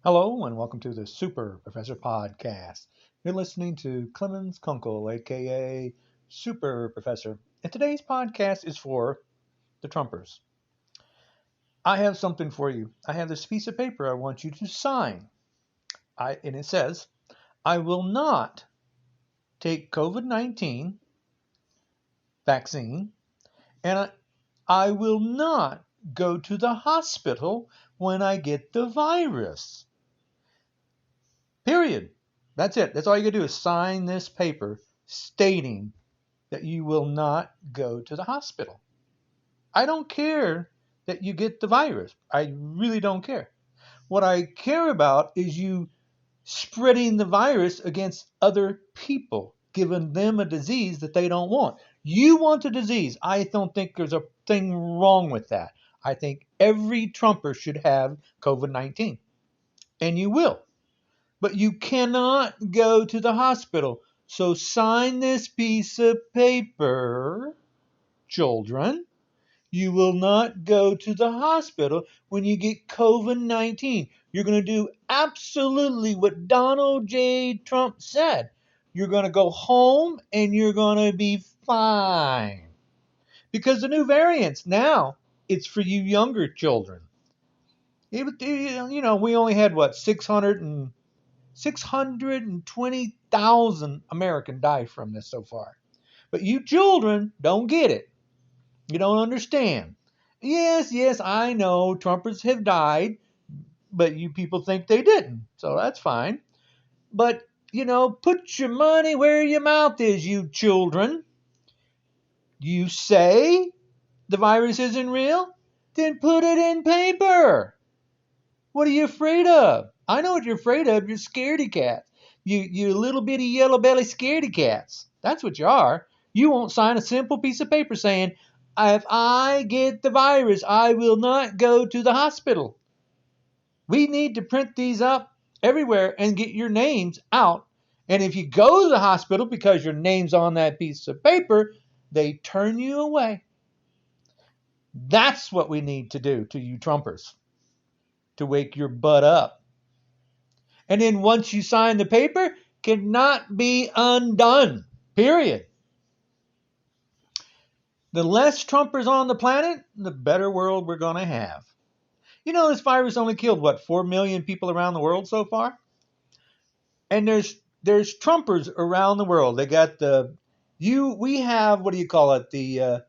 Hello and welcome to the Super Professor Podcast. You're listening to Clemons Kunkel, aka Super Professor. And today's podcast is for the Trumpers. I have something for you. I have this piece of paper I want you to sign. And it says, I will not take COVID-19 vaccine and I will not go to the hospital when I get the virus. Period. That's it. That's all you gotta do is sign this paper stating that you will not go to the hospital. I don't care that you get the virus. I really don't care. What I care about is you spreading the virus against other people, giving them a disease that they don't want. You want a disease. I don't think there's a thing wrong with that. I think every Trumper should have COVID-19. And you will. But you cannot go to the hospital. So sign this piece of paper, children. You will not go to the hospital when you get COVID-19. You're going to do absolutely what Donald J. Trump said. You're going to go home and you're going to be fine. Because the new variants, now it's for you younger children. We only had, 620,000 Americans die from this so far. But you children don't get it. You don't understand. Yes, I know Trumpers have died, but you people think they didn't. So that's fine. But, put your money where your mouth is, you children. You say the virus isn't real? Then put it in paper. What are you afraid of? I know what you're afraid of. You're scaredy cats. You little bitty yellow belly scaredy cats. That's what you are. You won't sign a simple piece of paper saying, if I get the virus, I will not go to the hospital. We need to print these up everywhere and get your names out. And if you go to the hospital because your name's on that piece of paper, they turn you away. That's what we need to do to you Trumpers, to wake your butt up. And then once you sign the paper, cannot be undone. Period. The less Trumpers on the planet, the better world we're going to have. This virus only killed, 4 million people around the world so far? And there's Trumpers around the world. They got we have, the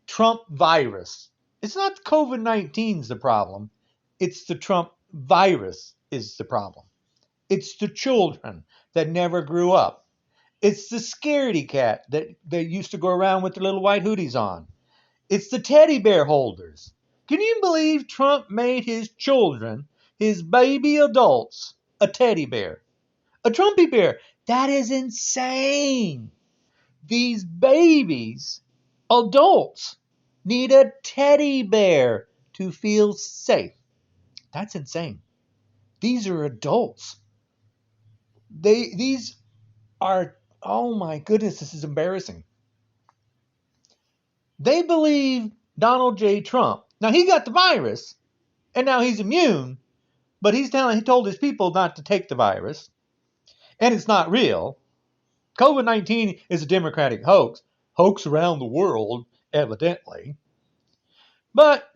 Trump virus. It's not COVID-19's the problem. It's the Trump virus is the problem. It's the children that never grew up. It's the scaredy cat that used to go around with the little white hoodies on. It's the teddy bear holders. Can you believe Trump made his children, his baby adults, a teddy bear? A Trumpy bear. That is insane. These babies, adults, need a teddy bear to feel safe. That's insane. These are adults. These are, oh my goodness, this is embarrassing. They believe Donald J. Trump. Now, he got the virus, and now he's immune, but he told his people not to take the virus, and it's not real. COVID-19 is a Democratic hoax around the world, evidently. But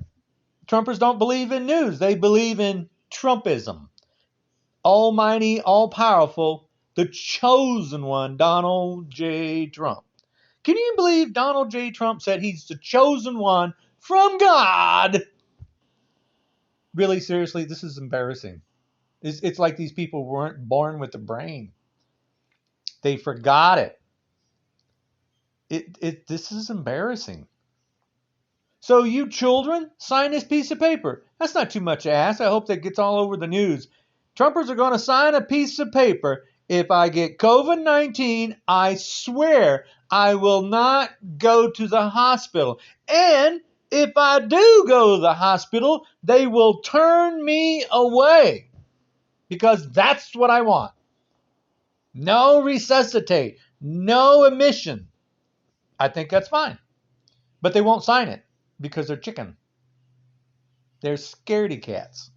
Trumpers don't believe in news. They believe in Trumpism. Almighty, all-powerful, the chosen one, Donald J. Trump. Can you believe Donald J. Trump said he's the chosen one from God? Really, seriously, this is embarrassing. It's like these people weren't born with a brain. They forgot it. This is embarrassing. So you children, sign this piece of paper. That's not too much to ask. I hope that gets all over the news. Trumpers are going to sign a piece of paper. If I get COVID-19, I swear I will not go to the hospital. And if I do go to the hospital, they will turn me away. Because that's what I want. No resuscitate. No admission. I think that's fine. But they won't sign it because they're chicken. They're scaredy cats.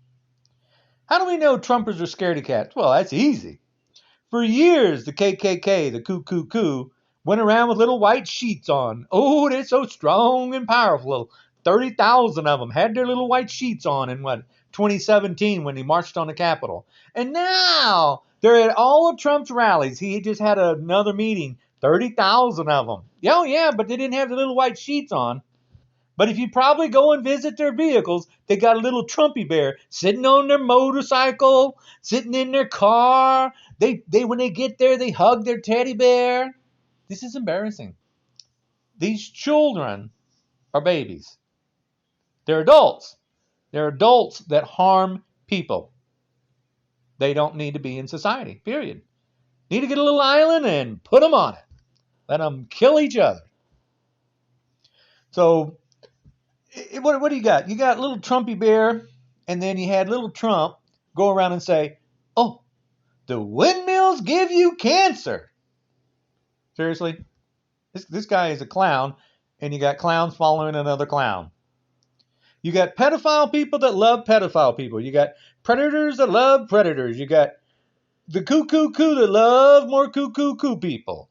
How do we know Trumpers are scaredy cats? Well, that's easy. For years, the KKK, the Ku, went around with little white sheets on. Oh, they're so strong and powerful. 30,000 of them had their little white sheets on in 2017 when he marched on the Capitol. And now they're at all of Trump's rallies. He just had another meeting. 30,000 of them. Oh, yeah, but they didn't have the little white sheets on. But if you probably go and visit their vehicles, they got a little Trumpy bear sitting on their motorcycle, sitting in their car. They when they get there, they hug their teddy bear. This is embarrassing. These children are babies. They're adults. They're adults that harm people. They don't need to be in society, period. Need to get a little island and put them on it. Let them kill each other. So what do you got? You got little Trumpy bear, and then you had little Trump go around and say, oh, the windmills give you cancer. Seriously? This guy is a clown, and you got clowns following another clown. You got pedophile people that love pedophile people. You got predators that love predators. You got the cuckoo that love more cuckoo people.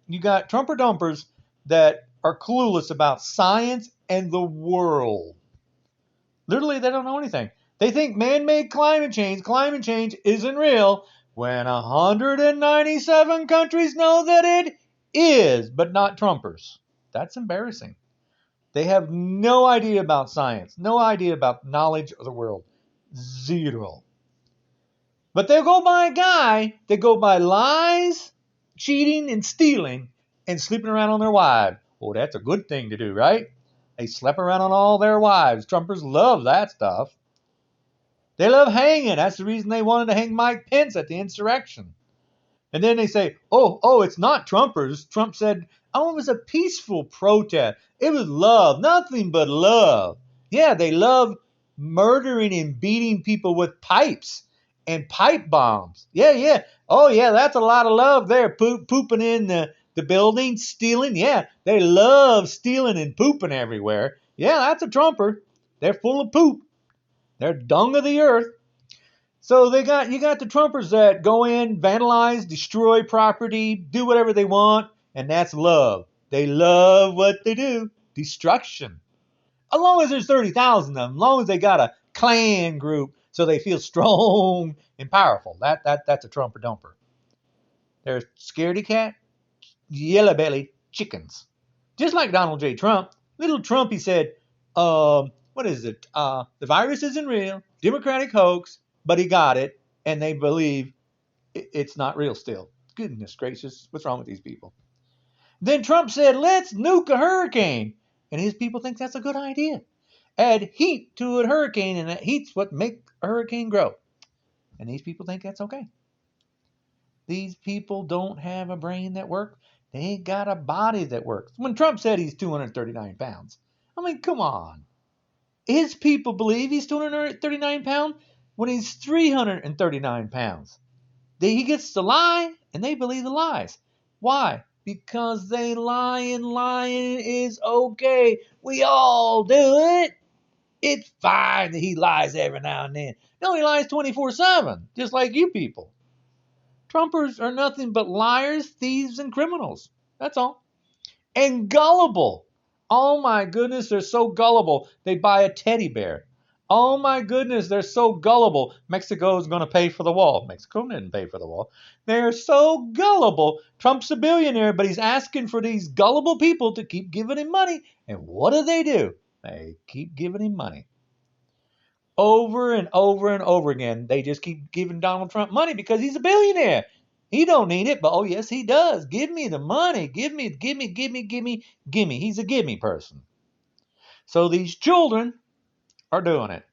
You got Trumper dumpers that are clueless about science and the world. Literally, they don't know anything. They think man-made climate change isn't real, when 197 countries know that it is, but not Trumpers. That's embarrassing. They have no idea about science, no idea about knowledge of the world. Zero. But they'll go by a guy that go by lies, cheating, and stealing, and sleeping around on their wives. Oh, that's a good thing to do, right? They slept around on all their wives. Trumpers love that stuff. They love hanging. That's the reason they wanted to hang Mike Pence at the insurrection. And then they say, oh, it's not Trumpers. Trump said, oh, it was a peaceful protest. It was love, nothing but love. Yeah, they love murdering and beating people with pipes and pipe bombs. Yeah. Oh, yeah, that's a lot of love there. Pooping in the building, stealing. Yeah, they love stealing and pooping everywhere. Yeah, that's a Trumper. They're full of poop. They're dung of the earth. So you got the Trumpers that go in, vandalize, destroy property, do whatever they want, and that's love. They love what they do. Destruction. As long as there's 30,000 of them, as long as they got a clan group so they feel strong and powerful. That's a Trumper dumper. There's scaredy cat, yellow-bellied chickens. Just like Donald J. Trump. Little Trump, he said, what is it? The virus isn't real. Democratic hoax. But he got it, and they believe it's not real still. Goodness gracious, what's wrong with these people? Then Trump said, let's nuke a hurricane. And his people think that's a good idea. Add heat to a hurricane, and that heat's what makes a hurricane grow. And these people think that's okay. These people don't have a brain that works. They ain't got a body that works. When Trump said he's 239 pounds, I mean, come on. His people believe he's 239 pounds when he's 339 pounds. He gets to lie, and they believe the lies. Why? Because they lie, and lying is okay. We all do it. It's fine that he lies every now and then. No, he lies 24/7, just like you people. Trumpers are nothing but liars, thieves, and criminals. That's all. And gullible. Oh my goodness, they're so gullible. They buy a teddy bear. Oh my goodness, they're so gullible. Mexico is going to pay for the wall. Mexico didn't pay for the wall. They're so gullible. Trump's a billionaire, but he's asking for these gullible people to keep giving him money. And what do? They keep giving him money. Over and over and over again, they just keep giving Donald Trump money because he's a billionaire. He don't need it, but oh yes, he does. Give me the money. Give me. He's a gimme person. So these children are doing it.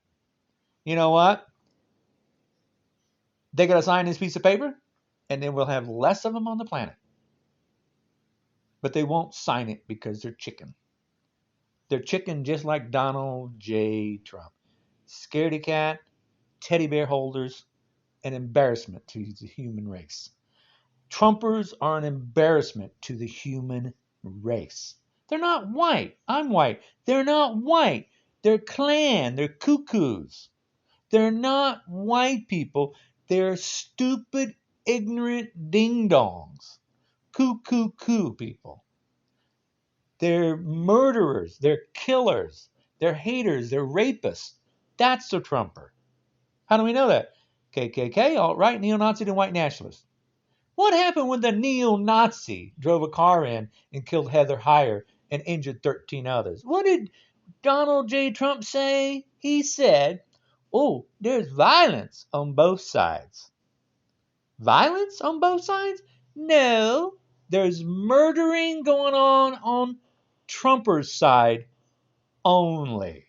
You know what? They got to sign this piece of paper, and then we'll have less of them on the planet. But they won't sign it because they're chicken. They're chicken just like Donald J. Trump. Scaredy cat, teddy bear holders, an embarrassment to the human race. Trumpers are an embarrassment to the human race. They're not white. I'm white. They're not white. They're Klan. They're cuckoos. They're not white people. They're stupid, ignorant ding-dongs. Coo people. They're murderers. They're killers. They're haters. They're rapists. That's the Trumper. How do we know that? KKK, alt-right, neo-Nazi, and white nationalists. What happened when the neo-Nazi drove a car in and killed Heather Heyer and injured 13 others? What did Donald J. Trump say? He said, oh, there's violence on both sides. Violence on both sides? No, there's murdering going on Trumper's side only.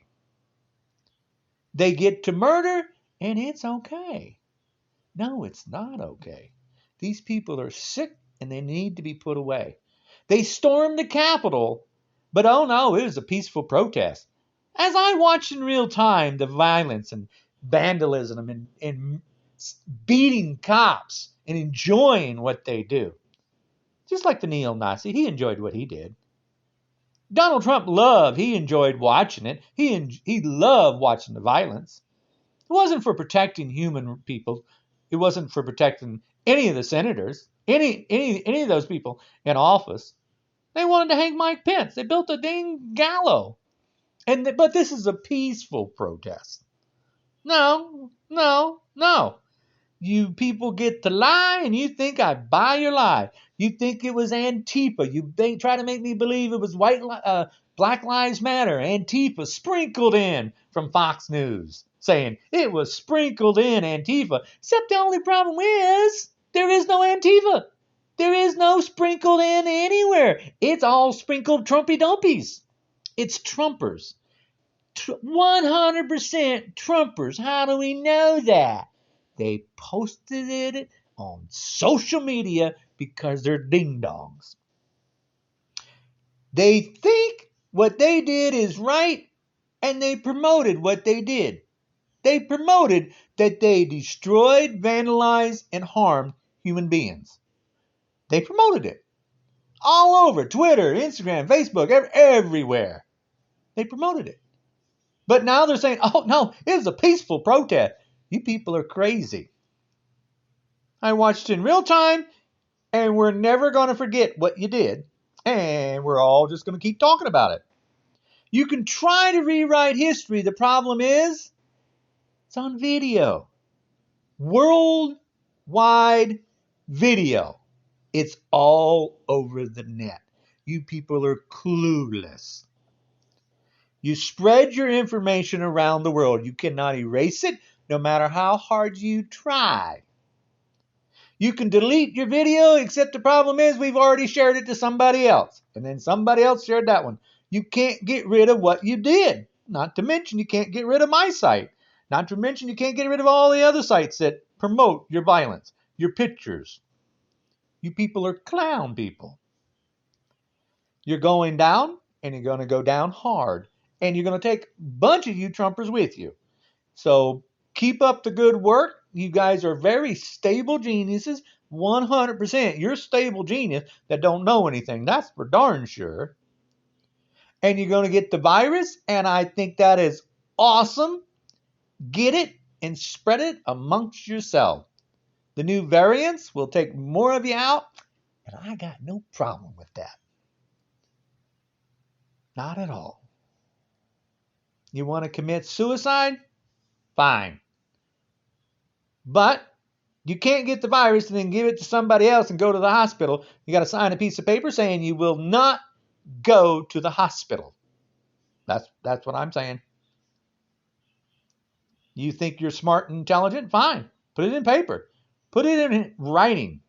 They get to murder and it's okay. No, it's not okay. These people are sick and they need to be put away. They stormed the Capitol, but oh no, it was a peaceful protest. As I watched in real time the violence and vandalism and beating cops and enjoying what they do. Just like the neo-Nazi, he enjoyed what he did. Donald Trump he enjoyed watching it. He loved watching the violence. It wasn't for protecting human people. It wasn't for protecting any of the senators, any of those people in office. They wanted to hang Mike Pence. They built a dang gallows. But this is a peaceful protest. No. You people get to lie and you think I buy your lie. You think it was Antifa. They try to make me believe it was Black Lives Matter. Antifa sprinkled in from Fox News saying it was sprinkled in Antifa. Except the only problem is there is no Antifa. There is no sprinkled in anywhere. It's all sprinkled Trumpy dumpies. It's Trumpers. 100% Trumpers. How do we know that? They posted it on social media because they're ding-dongs. They think what they did is right, and they promoted what they did. They promoted that they destroyed, vandalized, and harmed human beings. They promoted it. All over Twitter, Instagram, Facebook, everywhere. They promoted it. But now they're saying, oh no, it was a peaceful protest. You people are crazy. I watched in real time, and we're never going to forget what you did. And we're all just going to keep talking about it. You can try to rewrite history. The problem is, it's on video. Worldwide video. It's all over the net. You people are clueless. You spread your information around the world. You cannot erase it, no matter how hard you try. You can delete your video, except the problem is we've already shared it to somebody else. And then somebody else shared that one. You can't get rid of what you did. Not to mention you can't get rid of my site. Not to mention you can't get rid of all the other sites that promote your violence, your pictures. You people are clown people. You're going down, and you're going to go down hard. And you're going to take a bunch of you Trumpers with you. So keep up the good work. You guys are very stable geniuses. 100%. You're stable genius that don't know anything. That's for darn sure. And you're going to get the virus. And I think that is awesome. Get it and spread it amongst yourself. The new variants will take more of you out. And I got no problem with that. Not at all. You want to commit suicide? Fine. But you can't get the virus and then give it to somebody else and go to the hospital. You got to sign a piece of paper saying you will not go to the hospital. That's what I'm saying. You think you're smart and intelligent? Fine. Put it in paper. Put it in writing.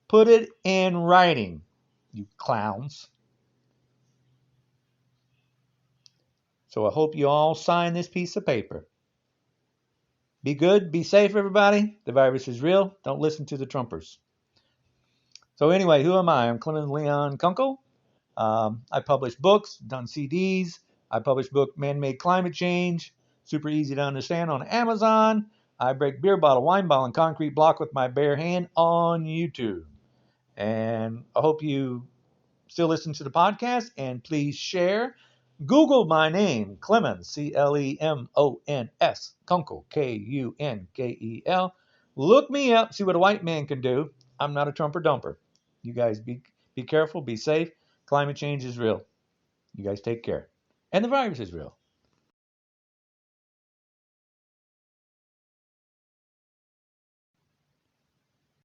Put it in writing, you clowns. So I hope you all sign this piece of paper. Be good. Be safe, everybody. The virus is real. Don't listen to the Trumpers. So anyway, who am I? I'm Clemons Leon Kunkel. I publish books, done CDs. I publish book Man-Made Climate Change. Super easy to understand on Amazon. I break beer bottle, wine bottle, and concrete block with my bare hand on YouTube. And I hope you still listen to the podcast, and please share. Google my name, Clemons, Clemons, Kunkel, Kunkel. Look me up, see what a white man can do. I'm not a Trumper dumper. You guys be careful, be safe. Climate change is real. You guys take care. And the virus is real.